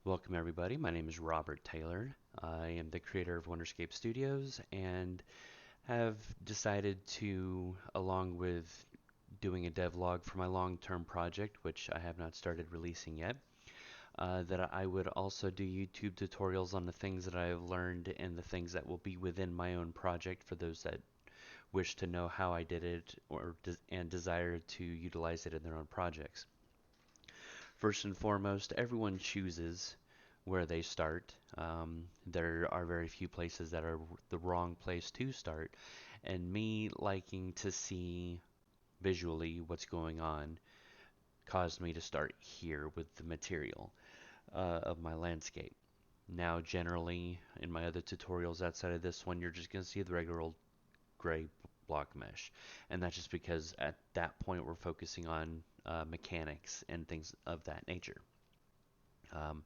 Welcome everybody, my name is Robert Taylor. I am the creator of Wonderscape Studios and have decided to, along with doing a devlog for my long-term project, which I have not started releasing yet, that I would also do YouTube tutorials on the things that I have learned and the things that will be within my own project for those that wish to know how I did it and desire to utilize it in their own projects. First and foremost, everyone chooses where they start. There are very few places that are the wrong place to start, and me liking to see visually what's going on caused me to start here with the material of my landscape. Now, generally, in my other tutorials outside of this one, you're just going to see the regular old gray block mesh, and that's just because at that point we're focusing on mechanics and things of that nature. Um,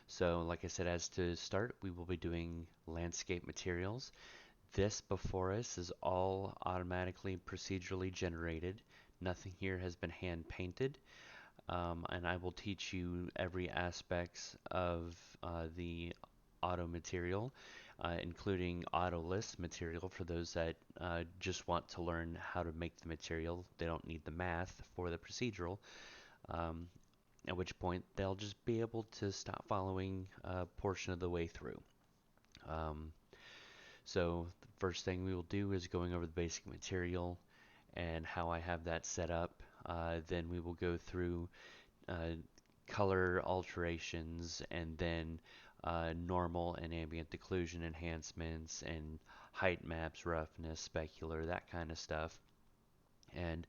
So like I said, as to start, we will be doing landscape materials. This before us is all automatically procedurally generated. Nothing here has been hand painted. And I will teach you every aspects of the auto material, including autoless material for those that just want to learn how to make the material. They don't need the math for the procedural. Um, at which point they'll just be able to stop following a portion of the way through. Um, so the first thing we will do is going over the basic material and how I have that set up. Then we will go through uh, color alterations and then normal and ambient occlusion enhancements and height maps, roughness, specular, that kind of stuff. And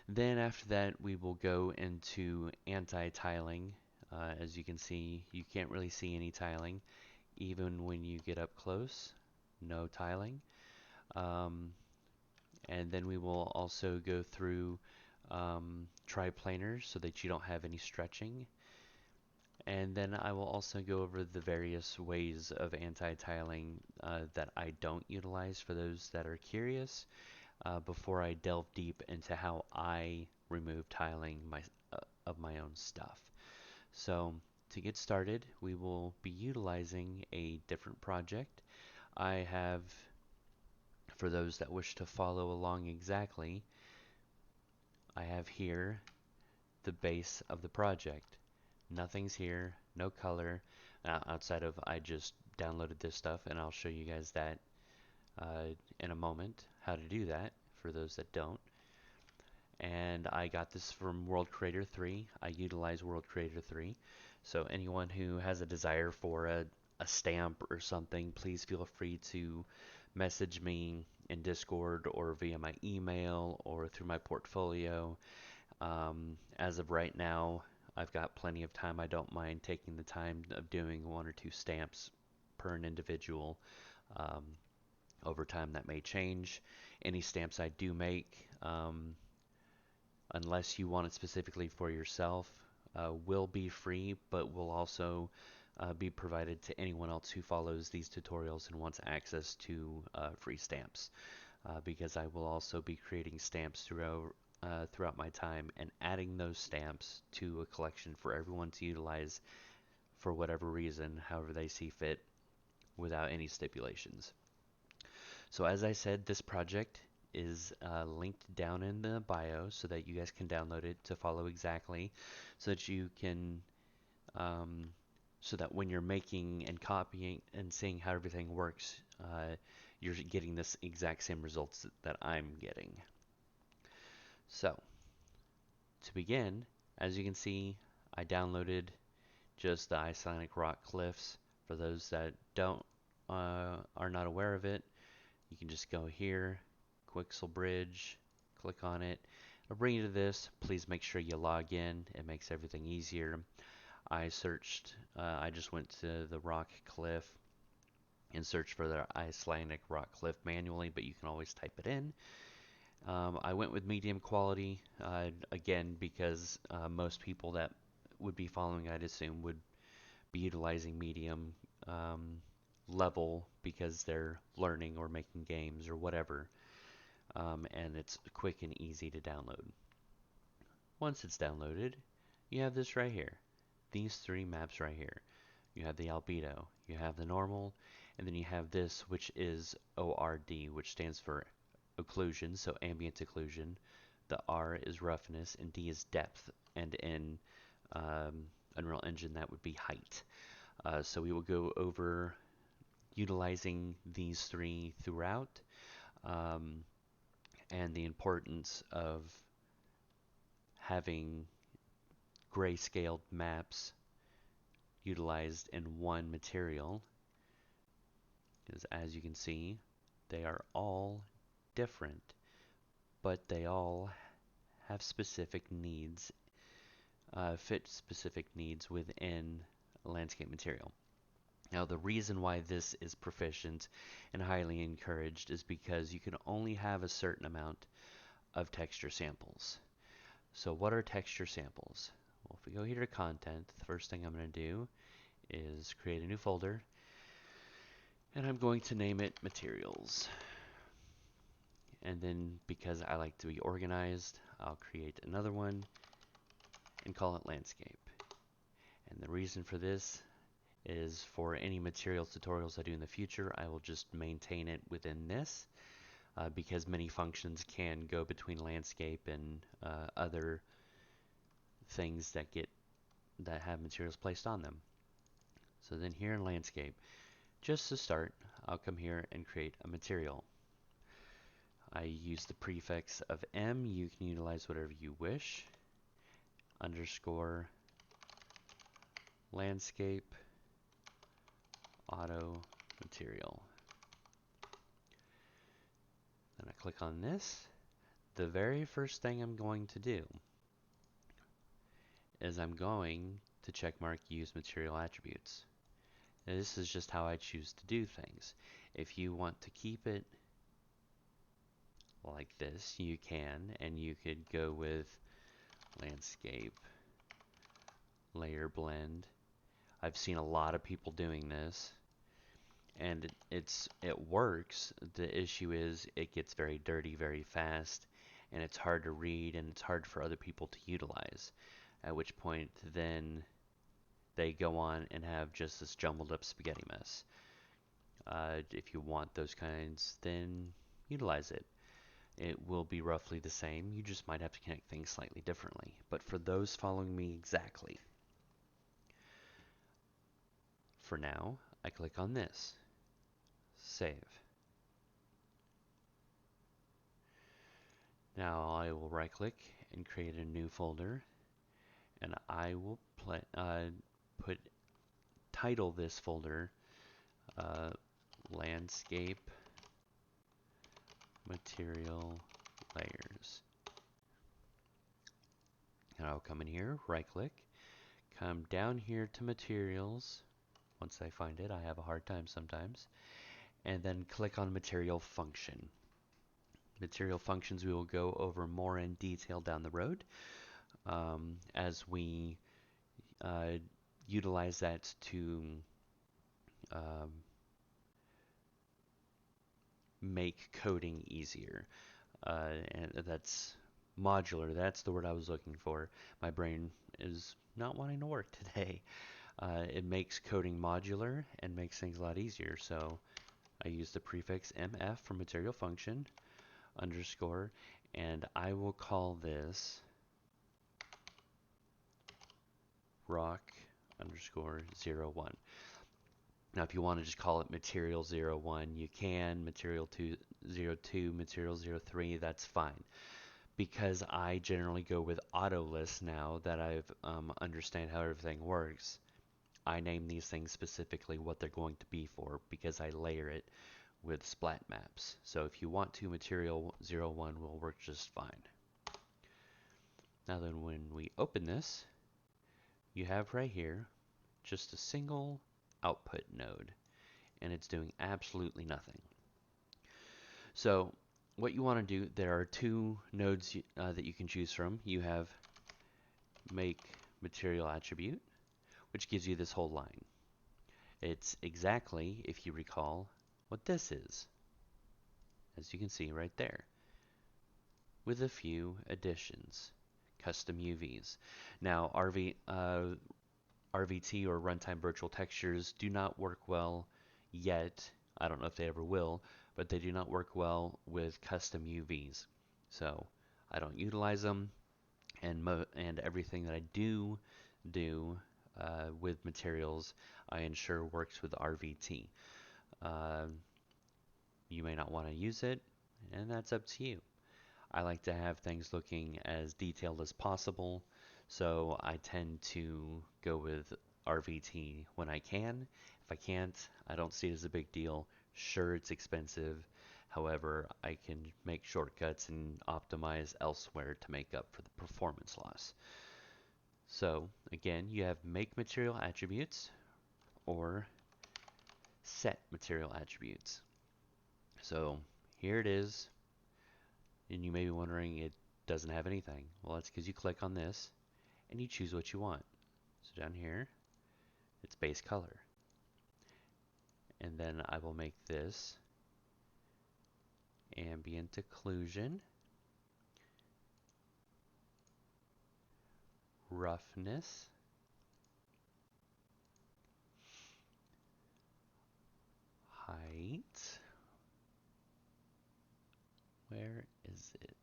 then after that, we will go into anti-tiling. As you can see, you can't really see any tiling, even when you get up close. No tiling. Um, and then we will also go through triplaners so that you don't have any stretching. And then I will also go over the various ways of anti-tiling that I don't utilize for those that are curious before I delve deep into how I remove tiling of my own stuff. So to get started, we will be utilizing a different project. I have, for those that wish to follow along exactly, I have here the base of the project. Nothing's here, no color, outside of I just downloaded this stuff and I'll show you guys that in a moment, how to do that for those that don't. And I got this from World Creator 3. I utilize World Creator 3. So anyone who has a desire for a stamp or something, please feel free to message me in Discord or via my email or through my portfolio. As of right now, I've got plenty of time. I don't mind taking the time of doing one or two stamps per an individual. Um, Over time, that may change. Any stamps I do make, unless you want it specifically for yourself, will be free, but will also be provided to anyone else who follows these tutorials and wants access to free stamps. Because I will also be creating stamps throughout my time and adding those stamps to a collection for everyone to utilize for whatever reason, however they see fit, without any stipulations. So as I said, this project is linked down in the bio so that you guys can download it to follow exactly, so that you can, um, so that when you're making and copying and seeing how everything works, you're getting this exact same results that I'm getting. So to begin, as you can see, I downloaded just the Icelandic rock cliffs. For those that don't are not aware of it, you can just go here, Quixel Bridge, click on it. It'll bring you to this. Please make sure you log in. It makes everything easier. I just went to the rock cliff and searched for the Icelandic rock cliff manually, but you can always type it in. I went with medium quality, again, because most people that would be following, I'd assume, would be utilizing medium level because they're learning or making games or whatever. And it's quick and easy to download. Once it's downloaded, you have this right here. These three maps right here. you have the albedo, you have the normal, and then you have this, which is ORD, which stands for occlusion, so ambient occlusion. The R is roughness, and D is depth, and in Unreal Engine that would be height. So we will go over utilizing these three throughout, and the importance of having grayscaled maps utilized in one material, because as you can see, they are all different, but they all have specific needs, fit specific needs within a landscape material. Now, the reason why this is proficient and highly encouraged is because you can only have a certain amount of texture samples. So what are texture samples? Well, if we go here to content, the first thing I'm going to do is create a new folder, and I'm going to name it materials. And then because I like to be organized, I'll create another one and call it landscape. And the reason for this is for any materials tutorials I do in the future, I will just maintain it within this, because many functions can go between landscape and other things that have materials placed on them. So then here in landscape, just to start, I'll come here and create a material. I use the prefix of M. You can utilize whatever you wish. Underscore landscape auto material. Then I click on this. The very first thing I'm going to do is I'm going to checkmark use material attributes. Now, this is just how I choose to do things. If you want to keep it like this, you can, and you could go with landscape layer blend. I've seen a lot of people doing this, and it works. The issue is it gets very dirty very fast, and it's hard to read, and it's hard for other people to utilize, at which point then they go on and have just this jumbled up spaghetti mess. If you want those kinds, then utilize it. It will be roughly the same. You just might have to connect things slightly differently. But for those following me exactly, for now, I click on this. Save. Now I will right click and create a new folder, and I will title this folder landscape material layers. And I'll come in here, right click, come down here to materials. Once I find it, I have a hard time sometimes, and then click on material function. Material functions we will go over more in detail down the road, as we utilize that to make coding easier. And that's modular. That's the word I was looking for. My brain is not wanting to work today. It makes coding modular and makes things a lot easier. So I use the prefix mf for material function underscore, and I will call this rock underscore 01. Now, if you want to just call it material 01, you can. Material 02, material 03, that's fine. Because I generally go with auto lists now that I've understand how everything works, I name these things specifically what they're going to be for because I layer it with splat maps. So if you want to, material 01 will work just fine. Now then, when we open this, you have right here just a single output node, and it's doing absolutely nothing. So what you want to do, there are two nodes that you can choose from. You have make material attribute, which gives you this whole line. It's exactly, if you recall, what this is, as you can see right there, with a few additions, custom UVs. Now, RVT or runtime virtual textures do not work well yet. I don't know if they ever will, but they do not work well with custom UVs. So I don't utilize them, and everything that I do with materials, I ensure works with RVT. Uh, you may not want to use it, and that's up to you. I like to have things looking as detailed as possible, so I tend to go with RVT when I can. If I can't, I don't see it as a big deal. Sure, it's expensive. However, I can make shortcuts and optimize elsewhere to make up for the performance loss. So again, you have make material attributes or set material attributes. So here it is. And you may be wondering, it doesn't have anything. Well, that's because you click on this and you choose what you want. So down here, it's base color. And then I will make this ambient occlusion, roughness, height. Where is it?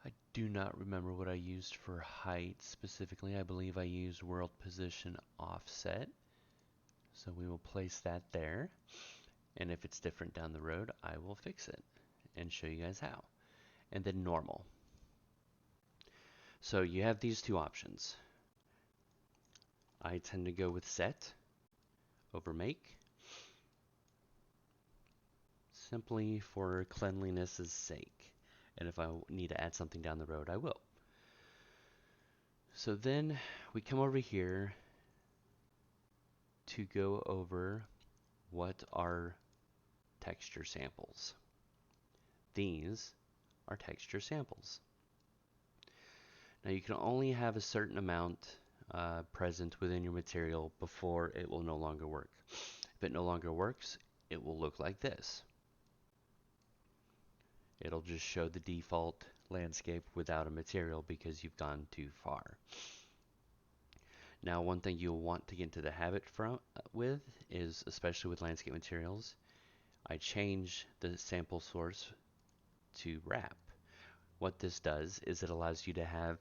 I do not remember what I used for height specifically. I believe I used world position offset. So we will place that there. And if it's different down the road, I will fix it and show you guys how. And then normal. So you have these two options. I tend to go with set over make, simply for cleanliness' sake. And if I need to add something down the road, I will. So then we come over here to go over what are texture samples. These are texture samples. Now you can only have a certain amount present within your material before it will no longer work. If it no longer works, it will look like this. It'll just show the default landscape without a material because you've gone too far. Now, one thing you'll want to get into the habit with is, especially with landscape materials, I change the sample source to wrap. What this does is it allows you to have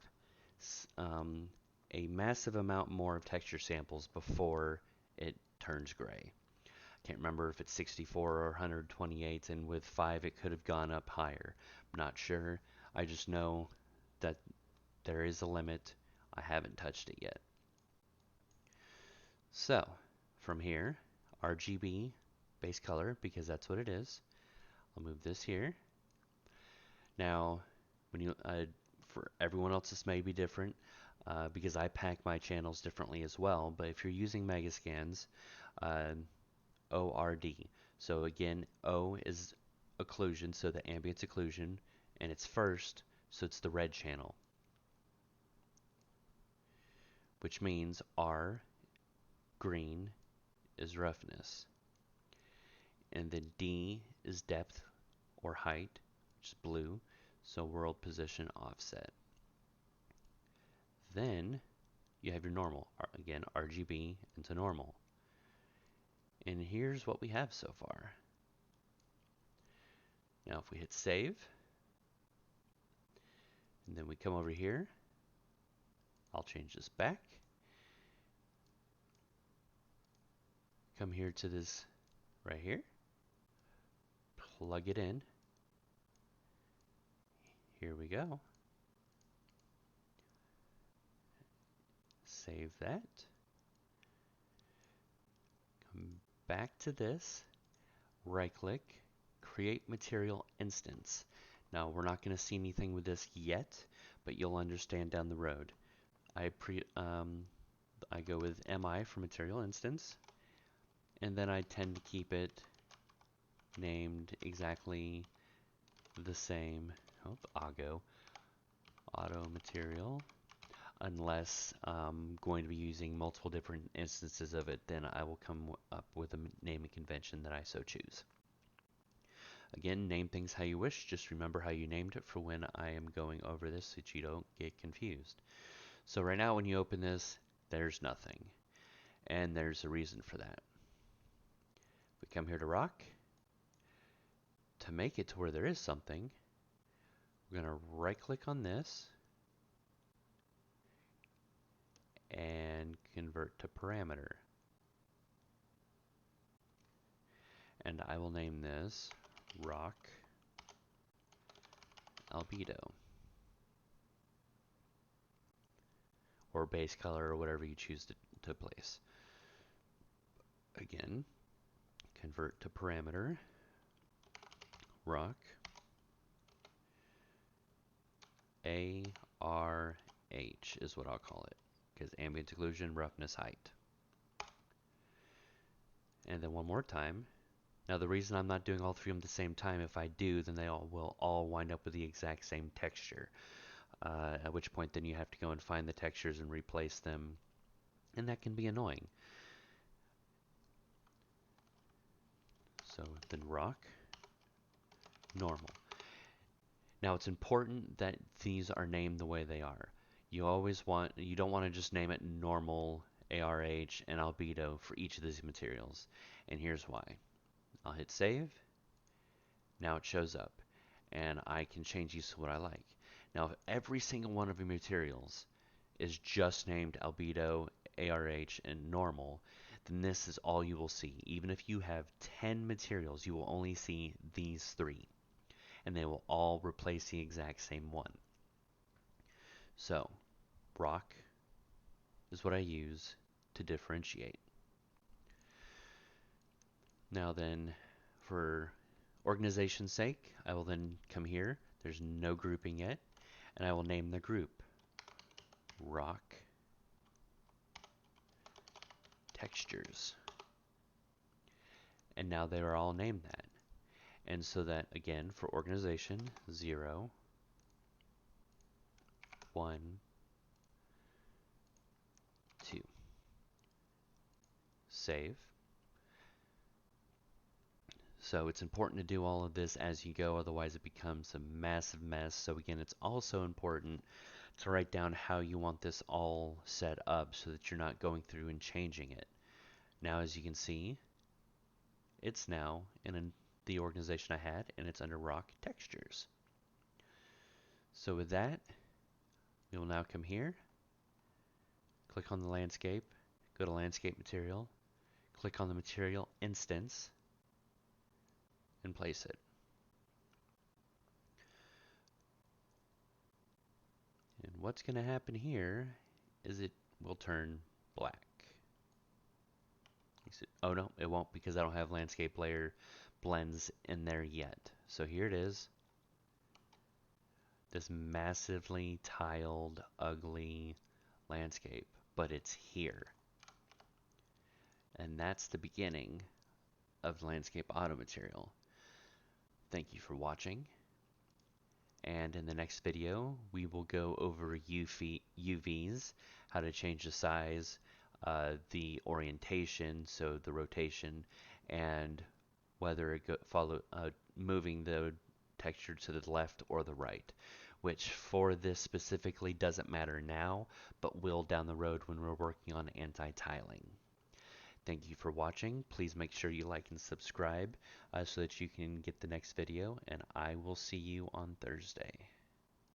a massive amount more of texture samples before it turns gray. I can't remember if it's 64 or 128, and with 5 it could have gone up higher. I'm not sure. I just know that there is a limit. I haven't touched it yet. So from here, RGB base color, because that's what it is. I'll move this here. Now, when you for everyone else, this may be different because I pack my channels differently as well. But if you're using Megascans, ORD. So again, O is occlusion, so the ambient occlusion, and it's first, so it's the red channel. Which means R, green, is roughness. And then D is depth or height, which is blue, so world position offset. Then you have your normal, again, RGB into normal. And here's what we have so far. Now if we hit save, and then we come over here, I'll change this back. Come here to this right here, plug it in. Here we go. Save that. Come back to this, right click, create material instance. Now we're not going to see anything with this yet, but you'll understand down the road. I go with MI for material instance, and then I tend to keep it named exactly the same. Auto material. Unless I'm going to be using multiple different instances of it, then I will come up with a naming convention that I so choose. Again, name things how you wish. Just remember how you named it for when I am going over this so that you don't get confused. So right now when you open this, there's nothing. And there's a reason for that. We come here to rock. To make it to where there is something, we're going to right click on this and convert to parameter. And I will name this rock albedo, or base color, or whatever you choose to place. Again, convert to parameter, rock ARH is what I'll call it, because ambient occlusion, roughness, height. And then one more time. Now the reason I'm not doing all three of them at the same time, if I do, then they will all wind up with the exact same texture. At which point then you have to go and find the textures and replace them, and that can be annoying. So then rock, normal. Now it's important that these are named the way they are. You don't want to just name it normal, ARH, and albedo for each of these materials. And here's why. I'll hit save. Now it shows up, and I can change these to what I like. Now, if every single one of your materials is just named albedo, ARH, and normal, then this is all you will see. Even if you have 10 materials, you will only see these three, and they will all replace the exact same one. So, rock is what I use to differentiate. Now then, for organization's sake, I will then come here. There's no grouping yet, and I will name the group rock textures. And now they are all named that. And so that, again, for organization, 0, 1, 2. Save. So it's important to do all of this as you go, otherwise it becomes a massive mess. So again, it's also important to write down how you want this all set up so that you're not going through and changing it. Now, as you can see, it's now in the organization I had, and it's under rock textures. So with that, we will now come here, click on the landscape, go to landscape material, click on the material instance, and place it. And what's going to happen here is it will turn black. Oh no, it won't, because I don't have landscape layer blends in there yet. So here it is. This massively tiled, ugly landscape, but it's here. And that's the beginning of landscape auto material. Thank you for watching. And in the next video, we will go over UVs, how to change the size, the orientation, so the rotation, and whether it moving the texture to the left or the right, which for this specifically doesn't matter now, but will down the road when we're working on anti-tiling. Thank you for watching. Please make sure you like and subscribe so that you can get the next video, and I will see you on Thursday.